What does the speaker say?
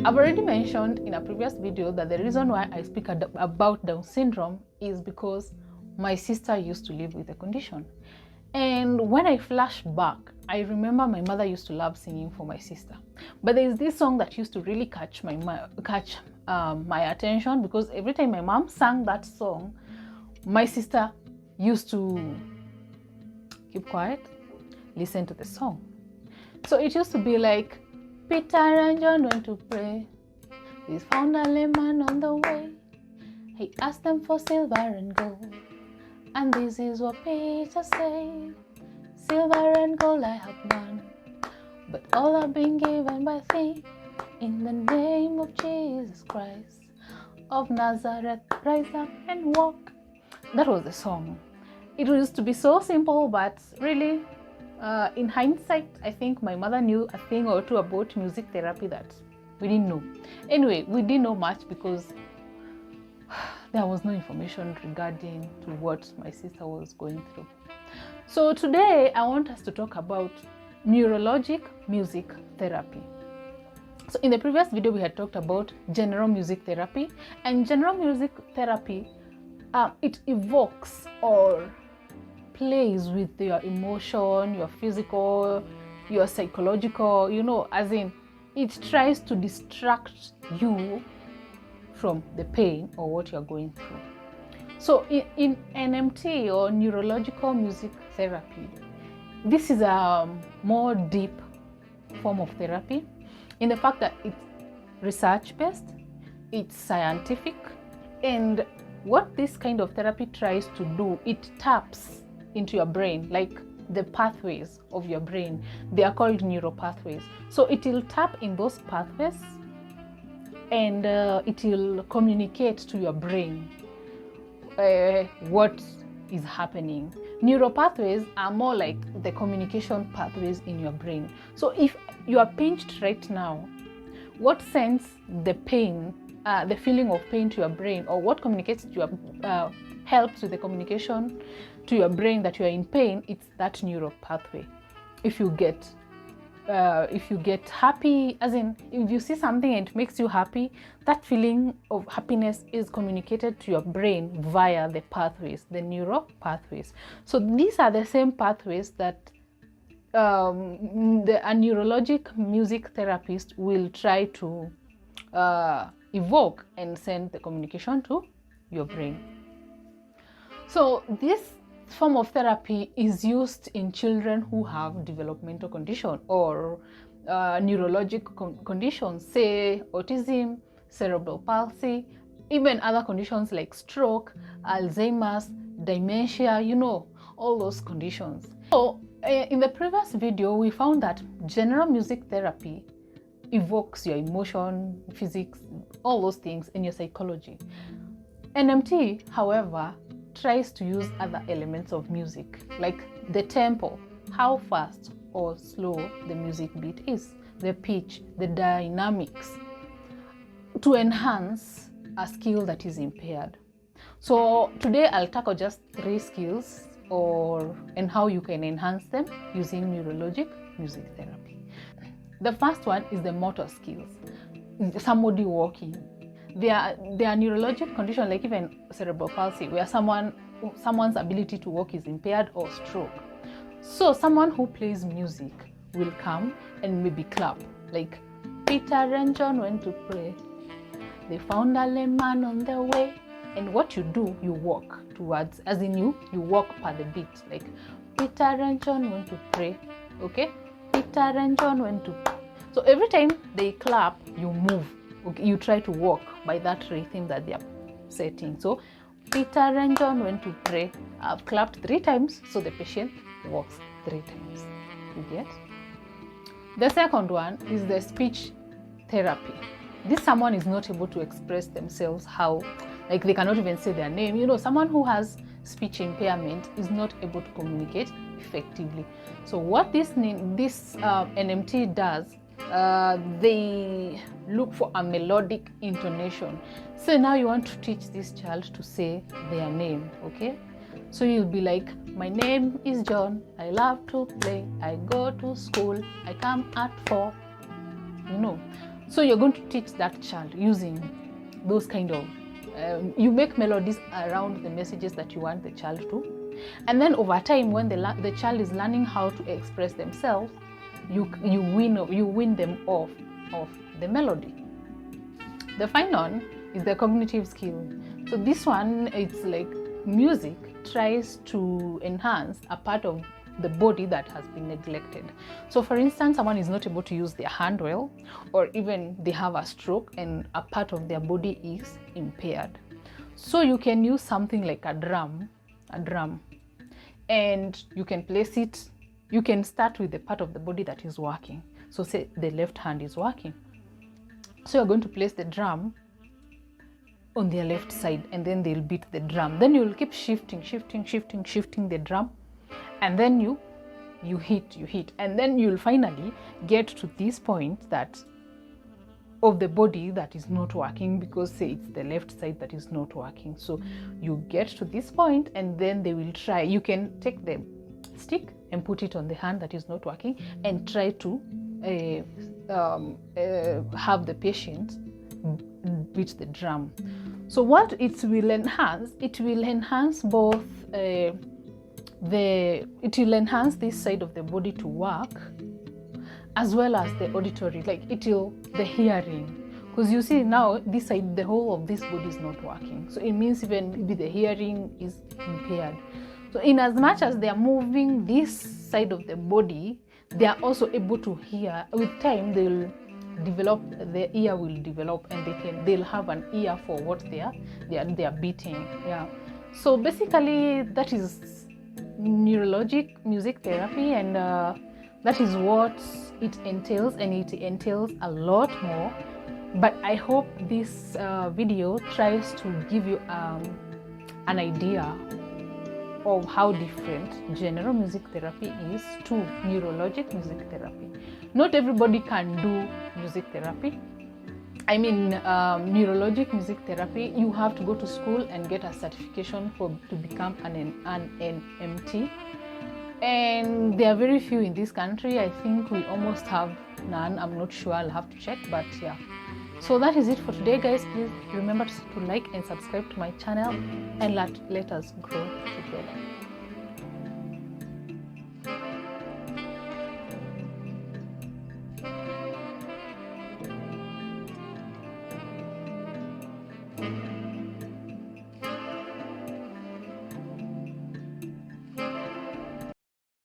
I've already mentioned in a previous video that the reason why I speak about Down syndrome is because my sister used to live with the condition. And when I flash back, I remember my mother used to love singing for my sister. But there is this song that used to really catch my attention, because every time my mom sang that song, my sister used to keep quiet, listen to the song. So it used to be like, Peter and John went to pray. They found a layman on the way. He asked them for silver and gold. And this is what Peter said. Silver and gold I have none, but all have been given by thee. In the name of Jesus Christ of Nazareth, rise up and walk. That was the song. It used to be so simple, but really, in hindsight, I think my mother knew a thing or two about music therapy that we didn't know. Anyway, we didn't know much because there was no information regarding to what my sister was going through. So today I want us to talk about neurologic music therapy. So in the previous video we had talked about general music therapy, and general music therapy it evokes or plays with your emotion, your physical, your psychological, as in it tries to distract you from the pain or what you're going through. So in NMT, or neurological music therapy, this is a more deep form of therapy in the fact that it's research-based, it's scientific, and what this kind of therapy tries to do, it taps into your brain, like the pathways of your brain. They are called neuropathways. So it will tap in those pathways and it will communicate to your brain what is happening. Neuropathways are more like the communication pathways in your brain. So if you are pinched right now, what sends the pain, the feeling of pain to your brain, or what communicates to your helps with the communication to your brain that you are in pain, it's that neuropathway. If you get happy, as in if you see something and it makes you happy, that feeling of happiness is communicated to your brain via the pathways, the neural pathways. So these are the same pathways that a neurologic music therapist will try to evoke and send the communication to your brain. So this form of therapy is used in children who have developmental condition or neurologic conditions, say autism, cerebral palsy, even other conditions like stroke, Alzheimer's, dementia, all those conditions. So in the previous video, we found that general music therapy evokes your emotion, physics, all those things in your psychology. NMT, however, tries to use other elements of music, like the tempo, how fast or slow the music beat is, the pitch, the dynamics, to enhance a skill that is impaired. So today I'll tackle just 3 skills and how you can enhance them using neurologic music therapy. The first one is the motor skills. Somebody walking. There are neurologic conditions like even cerebral palsy, where someone's ability to walk is impaired, or stroke. So someone who plays music will come and maybe clap, like Peter and John went to pray. They found a layman on their way. And what you do, you walk towards, as in you walk per the beat, like Peter and John went to pray. Okay? Peter and John went to pray. So every time they clap, you move. Okay? You try to walk by that rhythm that they are setting. So Peter and John went to pray. I've clapped 3 times, so the patient walks 3 times. You get? The second one is the speech therapy. This someone is not able to express themselves, like they cannot even say their name. Someone who has speech impairment is not able to communicate effectively. So what this NMT does, they look for a melodic intonation. So now you want to teach this child to say their name, okay? So you'll be like, my name is John, I love to play, I go to school, I come at 4, you know. So you're going to teach that child using those kind of, you make melodies around the messages that you want the child to. And then over time, when the child is learning how to express themselves, you win them off of the melody. The final is the cognitive skill. So this one, it's like music tries to enhance a part of the body that has been neglected. So for instance, someone is not able to use their hand well, or even they have a stroke and a part of their body is impaired. So you can use something like a drum, and you can place it, you can start with the part of the body that is working. So say the left hand is working. So you're going to place the drum on their left side, and then they'll beat the drum. Then you'll keep shifting the drum, and then you hit, and then you'll finally get to this point that of the body that is not working, because say it's the left side that is not working. So you get to this point, and then they will try. You can take the stick and put it on the hand that is not working and try to have the patient beat the drum. So what it will enhance both it will enhance this side of the body to work, as well as the auditory, like the hearing. Because you see now this side, the whole of this body is not working. So it means even maybe the hearing is impaired. So in as much as they are moving this side of the body, they are also able to hear. With time, they'll develop, their ear will develop, and they'll have an ear for what they are beating. Yeah. So basically, that is neurologic music therapy, and that is what it entails, and it entails a lot more. But I hope this video tries to give you an idea of how different general music therapy is to neurologic music therapy. Not everybody can do music therapy. I mean, neurologic music therapy, you have to go to school and get a certification to become an NMT. And there are very few in this country. I think we almost have none. I'm not sure, I'll have to check, but yeah. So that is it for today, guys. Please remember to like and subscribe to my channel, and let us grow together.